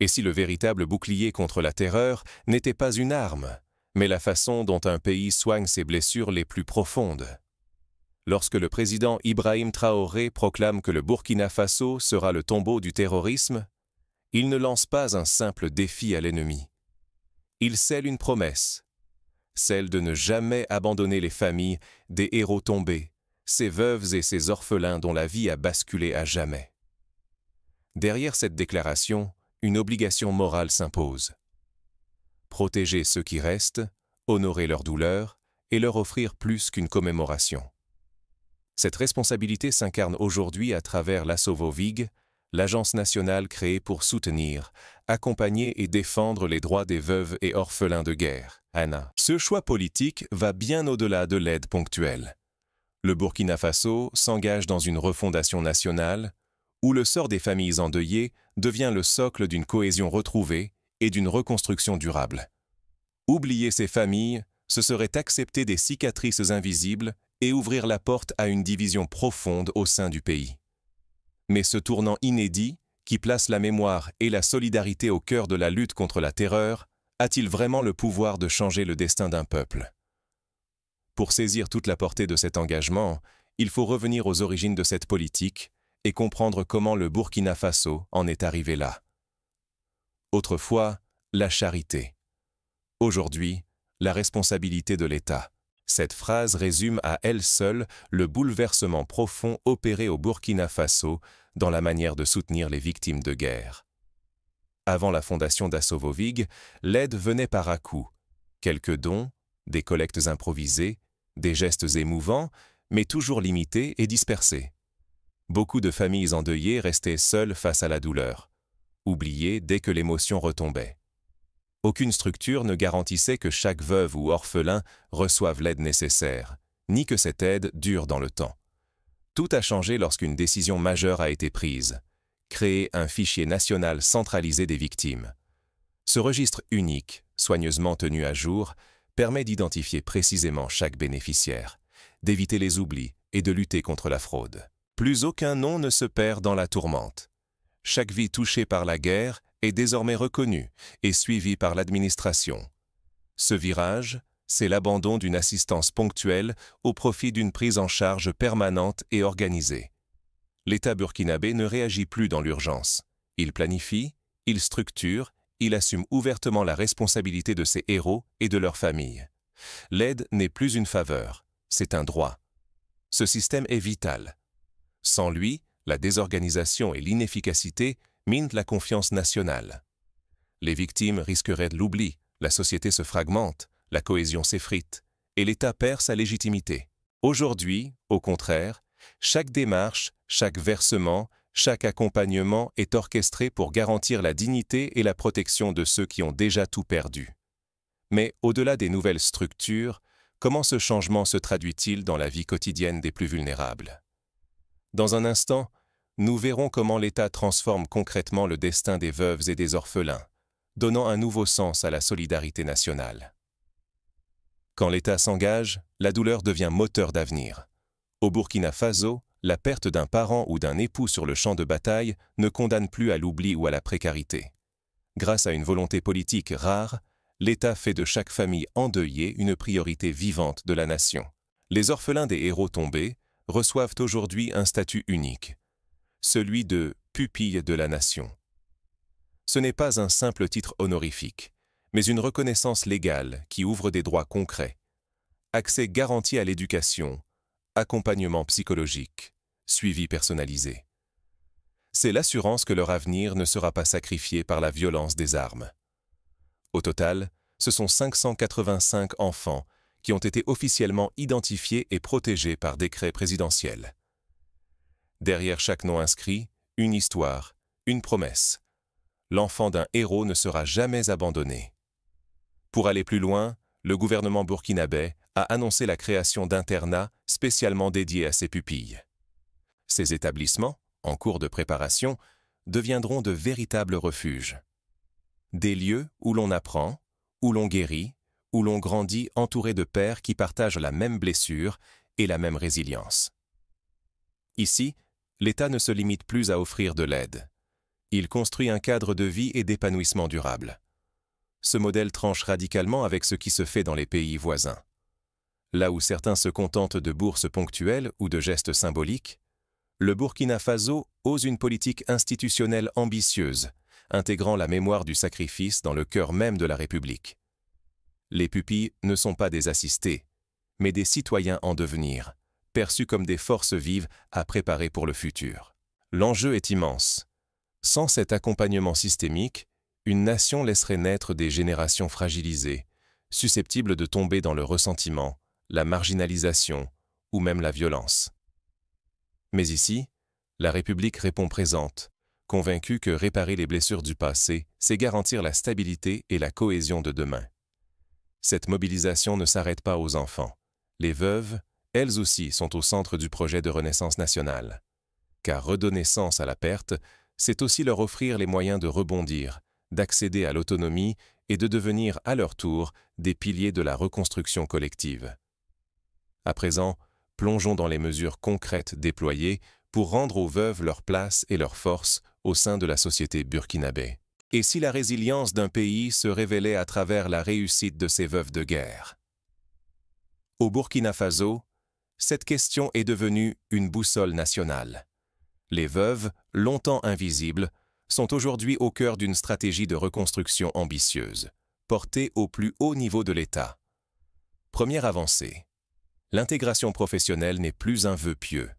Et si le véritable bouclier contre la terreur n'était pas une arme, mais la façon dont un pays soigne ses blessures les plus profondes? Lorsque le président Ibrahim Traoré proclame que le Burkina Faso sera le tombeau du terrorisme, il ne lance pas un simple défi à l'ennemi. Il scelle une promesse, celle de ne jamais abandonner les familles des héros tombés, ces veuves et ces orphelins dont la vie a basculé à jamais. Derrière cette déclaration, une obligation morale s'impose. Protéger ceux qui restent, honorer leur douleur et leur offrir plus qu'une commémoration. Cette responsabilité s'incarne aujourd'hui à travers l'Asovovig, l'agence nationale créée pour soutenir, accompagner et défendre les droits des veuves et orphelins de guerre. Anna. Ce choix politique va bien au-delà de l'aide ponctuelle. Le Burkina Faso s'engage dans une refondation nationale où le sort des familles endeuillées devient le socle d'une cohésion retrouvée et d'une reconstruction durable. Oublier ces familles, ce serait accepter des cicatrices invisibles et ouvrir la porte à une division profonde au sein du pays. Mais ce tournant inédit, qui place la mémoire et la solidarité au cœur de la lutte contre la terreur, a-t-il vraiment le pouvoir de changer le destin d'un peuple? Pour saisir toute la portée de cet engagement, il faut revenir aux origines de cette politique et comprendre comment le Burkina Faso en est arrivé là. Autrefois, la charité. Aujourd'hui, la responsabilité de l'État. Cette phrase résume à elle seule le bouleversement profond opéré au Burkina Faso dans la manière de soutenir les victimes de guerre. Avant la fondation d'Asovovig, l'aide venait par à-coups. Quelques dons, des collectes improvisées, des gestes émouvants, mais toujours limités et dispersés. Beaucoup de familles endeuillées restaient seules face à la douleur, oubliées dès que l'émotion retombait. Aucune structure ne garantissait que chaque veuve ou orphelin reçoive l'aide nécessaire, ni que cette aide dure dans le temps. Tout a changé lorsqu'une décision majeure a été prise: créer un fichier national centralisé des victimes. Ce registre unique, soigneusement tenu à jour, permet d'identifier précisément chaque bénéficiaire, d'éviter les oublis et de lutter contre la fraude. Plus aucun nom ne se perd dans la tourmente. Chaque vie touchée par la guerre est désormais reconnue et suivie par l'administration. Ce virage, c'est l'abandon d'une assistance ponctuelle au profit d'une prise en charge permanente et organisée. L'État burkinabé ne réagit plus dans l'urgence. Il planifie, il structure, il assume ouvertement la responsabilité de ses héros et de leurs familles. L'aide n'est plus une faveur, c'est un droit. Ce système est vital. Sans lui, la désorganisation et l'inefficacité minent la confiance nationale. Les victimes risqueraient de l'oubli, la société se fragmente, la cohésion s'effrite, et l'État perd sa légitimité. Aujourd'hui, au contraire, chaque démarche, chaque versement, chaque accompagnement est orchestré pour garantir la dignité et la protection de ceux qui ont déjà tout perdu. Mais au-delà des nouvelles structures, comment ce changement se traduit-il dans la vie quotidienne des plus vulnérables? Dans un instant, nous verrons comment l'État transforme concrètement le destin des veuves et des orphelins, donnant un nouveau sens à la solidarité nationale. Quand l'État s'engage, la douleur devient moteur d'avenir. Au Burkina Faso, la perte d'un parent ou d'un époux sur le champ de bataille ne condamne plus à l'oubli ou à la précarité. Grâce à une volonté politique rare, l'État fait de chaque famille endeuillée une priorité vivante de la nation. Les orphelins des héros tombés reçoivent aujourd'hui un statut unique, celui de pupille de la nation. Ce n'est pas un simple titre honorifique, mais une reconnaissance légale qui ouvre des droits concrets. Accès garanti à l'éducation, accompagnement psychologique, suivi personnalisé. C'est l'assurance que leur avenir ne sera pas sacrifié par la violence des armes. Au total, ce sont 585 enfants qui ont été officiellement identifiés et protégés par décret présidentiel. Derrière chaque nom inscrit, une histoire, une promesse. L'enfant d'un héros ne sera jamais abandonné. Pour aller plus loin, le gouvernement burkinabé a annoncé la création d'internats spécialement dédiés à ces pupilles. Ces établissements, en cours de préparation, deviendront de véritables refuges. Des lieux où l'on apprend, où l'on guérit, où l'on grandit entouré de pairs qui partagent la même blessure et la même résilience. Ici, l'État ne se limite plus à offrir de l'aide. Il construit un cadre de vie et d'épanouissement durable. Ce modèle tranche radicalement avec ce qui se fait dans les pays voisins. Là où certains se contentent de bourses ponctuelles ou de gestes symboliques, le Burkina Faso ose une politique institutionnelle ambitieuse, intégrant la mémoire du sacrifice dans le cœur même de la République. Les pupilles ne sont pas des assistés, mais des citoyens en devenir, perçus comme des forces vives à préparer pour le futur. L'enjeu est immense. Sans cet accompagnement systémique, une nation laisserait naître des générations fragilisées, susceptibles de tomber dans le ressentiment, la marginalisation ou même la violence. Mais ici, la République répond présente, convaincue que réparer les blessures du passé, c'est garantir la stabilité et la cohésion de demain. Cette mobilisation ne s'arrête pas aux enfants. Les veuves, elles aussi, sont au centre du projet de renaissance nationale. Car redonner sens à la perte, c'est aussi leur offrir les moyens de rebondir, d'accéder à l'autonomie et de devenir à leur tour des piliers de la reconstruction collective. À présent, plongeons dans les mesures concrètes déployées pour rendre aux veuves leur place et leur force au sein de la société burkinabé. Et si la résilience d'un pays se révélait à travers la réussite de ses veuves de guerre? Au Burkina Faso, cette question est devenue une boussole nationale. Les veuves, longtemps invisibles, sont aujourd'hui au cœur d'une stratégie de reconstruction ambitieuse, portée au plus haut niveau de l'État. Première avancée. L'intégration professionnelle n'est plus un vœu pieux.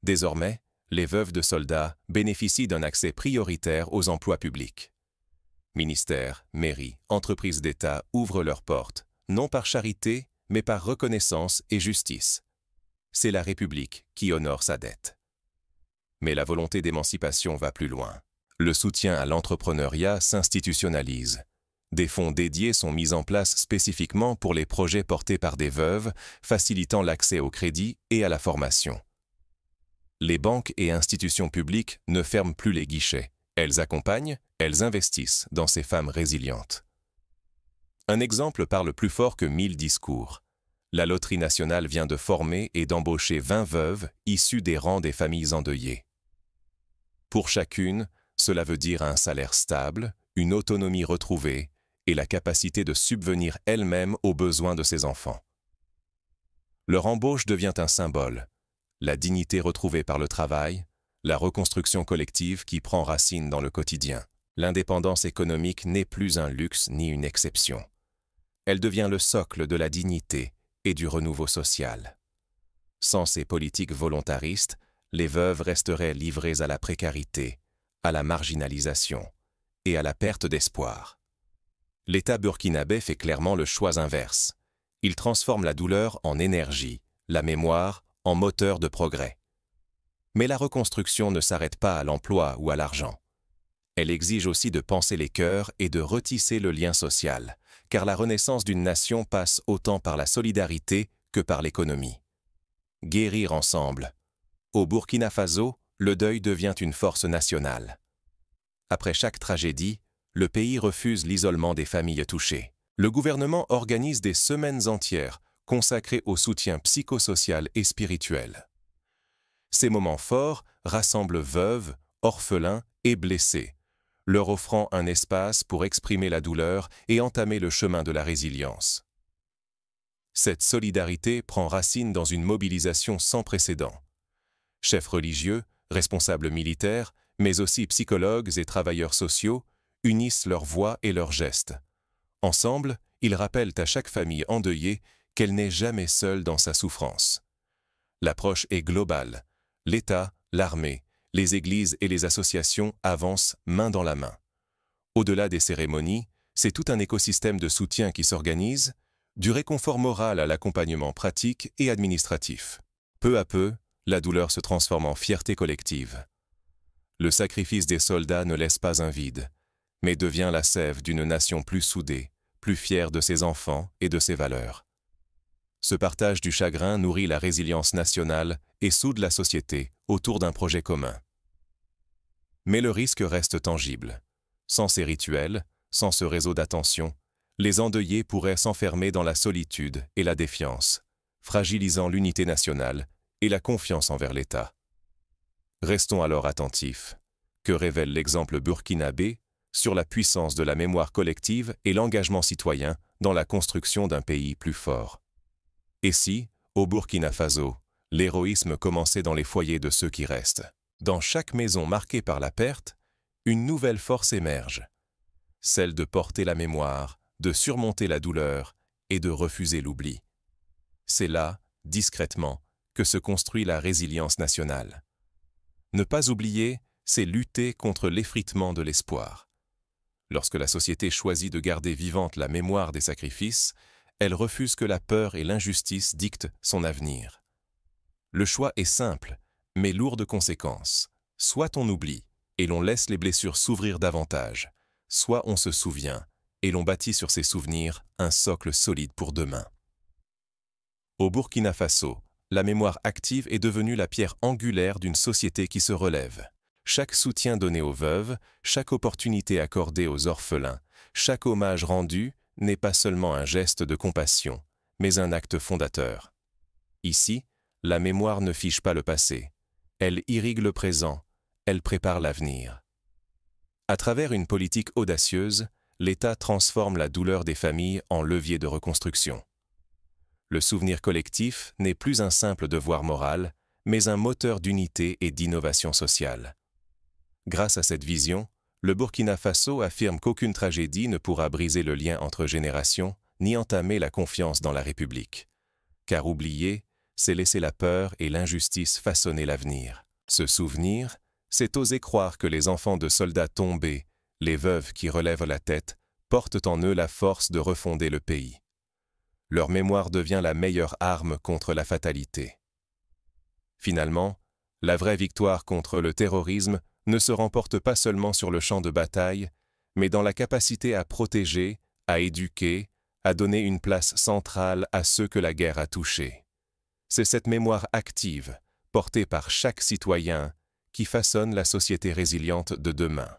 Désormais, les veuves de soldats bénéficient d'un accès prioritaire aux emplois publics. Ministères, mairies, entreprises d'État ouvrent leurs portes, non par charité, mais par reconnaissance et justice. C'est la République qui honore sa dette. Mais la volonté d'émancipation va plus loin. Le soutien à l'entrepreneuriat s'institutionnalise. Des fonds dédiés sont mis en place spécifiquement pour les projets portés par des veuves, facilitant l'accès au crédit et à la formation. Les banques et institutions publiques ne ferment plus les guichets. Elles accompagnent, elles investissent dans ces femmes résilientes. Un exemple parle plus fort que 1000 discours. La Loterie nationale vient de former et d'embaucher 20 veuves issues des rangs des familles endeuillées. Pour chacune, cela veut dire un salaire stable, une autonomie retrouvée et la capacité de subvenir elle-même aux besoins de ses enfants. Leur embauche devient un symbole, la dignité retrouvée par le travail, la reconstruction collective qui prend racine dans le quotidien. L'indépendance économique n'est plus un luxe ni une exception. Elle devient le socle de la dignité et du renouveau social. Sans ces politiques volontaristes, les veuves resteraient livrées à la précarité, à la marginalisation et à la perte d'espoir. L'État burkinabé fait clairement le choix inverse. Il transforme la douleur en énergie, la mémoire en moteur de progrès. Mais la reconstruction ne s'arrête pas à l'emploi ou à l'argent. Elle exige aussi de penser les cœurs et de retisser le lien social, car la renaissance d'une nation passe autant par la solidarité que par l'économie. Guérir ensemble. Au Burkina Faso, le deuil devient une force nationale. Après chaque tragédie, le pays refuse l'isolement des familles touchées. Le gouvernement organise des semaines entières consacrées au soutien psychosocial et spirituel. Ces moments forts rassemblent veuves, orphelins et blessés, leur offrant un espace pour exprimer la douleur et entamer le chemin de la résilience. Cette solidarité prend racine dans une mobilisation sans précédent. Chefs religieux, responsables militaires, mais aussi psychologues et travailleurs sociaux, unissent leurs voix et leurs gestes. Ensemble, ils rappellent à chaque famille endeuillée qu'elle n'est jamais seule dans sa souffrance. L'approche est globale. L'État, l'armée, les églises et les associations avancent main dans la main. Au-delà des cérémonies, c'est tout un écosystème de soutien qui s'organise, du réconfort moral à l'accompagnement pratique et administratif. Peu à peu, la douleur se transforme en fierté collective. Le sacrifice des soldats ne laisse pas un vide, mais devient la sève d'une nation plus soudée, plus fière de ses enfants et de ses valeurs. Ce partage du chagrin nourrit la résilience nationale et soude la société autour d'un projet commun. Mais le risque reste tangible. Sans ces rituels, sans ce réseau d'attention, les endeuillés pourraient s'enfermer dans la solitude et la défiance, fragilisant l'unité nationale et la confiance envers l'État. Restons alors attentifs. Que révèle l'exemple burkinabé sur la puissance de la mémoire collective et l'engagement citoyen dans la construction d'un pays plus fort? Et si, au Burkina Faso, l'héroïsme commençait dans les foyers de ceux qui restent? Dans chaque maison marquée par la perte, une nouvelle force émerge, celle de porter la mémoire, de surmonter la douleur et de refuser l'oubli. C'est là, discrètement, que se construit la résilience nationale. Ne pas oublier, c'est lutter contre l'effritement de l'espoir. Lorsque la société choisit de garder vivante la mémoire des sacrifices, elle refuse que la peur et l'injustice dictent son avenir. Le choix est simple, mais lourd de conséquences. Soit on oublie, et l'on laisse les blessures s'ouvrir davantage, soit on se souvient, et l'on bâtit sur ces souvenirs un socle solide pour demain. Au Burkina Faso, la mémoire active est devenue la pierre angulaire d'une société qui se relève. Chaque soutien donné aux veuves, chaque opportunité accordée aux orphelins, chaque hommage rendu n'est pas seulement un geste de compassion, mais un acte fondateur. Ici, la mémoire ne fiche pas le passé. Elle irrigue le présent, elle prépare l'avenir. À travers une politique audacieuse, l'État transforme la douleur des familles en levier de reconstruction. Le souvenir collectif n'est plus un simple devoir moral, mais un moteur d'unité et d'innovation sociale. Grâce à cette vision, le Burkina Faso affirme qu'aucune tragédie ne pourra briser le lien entre générations, ni entamer la confiance dans la République. Car oublier, c'est laisser la peur et l'injustice façonner l'avenir. Se souvenir, c'est oser croire que les enfants de soldats tombés, les veuves qui relèvent la tête, portent en eux la force de refonder le pays. Leur mémoire devient la meilleure arme contre la fatalité. Finalement, la vraie victoire contre le terrorisme ne se remporte pas seulement sur le champ de bataille, mais dans la capacité à protéger, à éduquer, à donner une place centrale à ceux que la guerre a touchés. C'est cette mémoire active, portée par chaque citoyen, qui façonne la société résiliente de demain.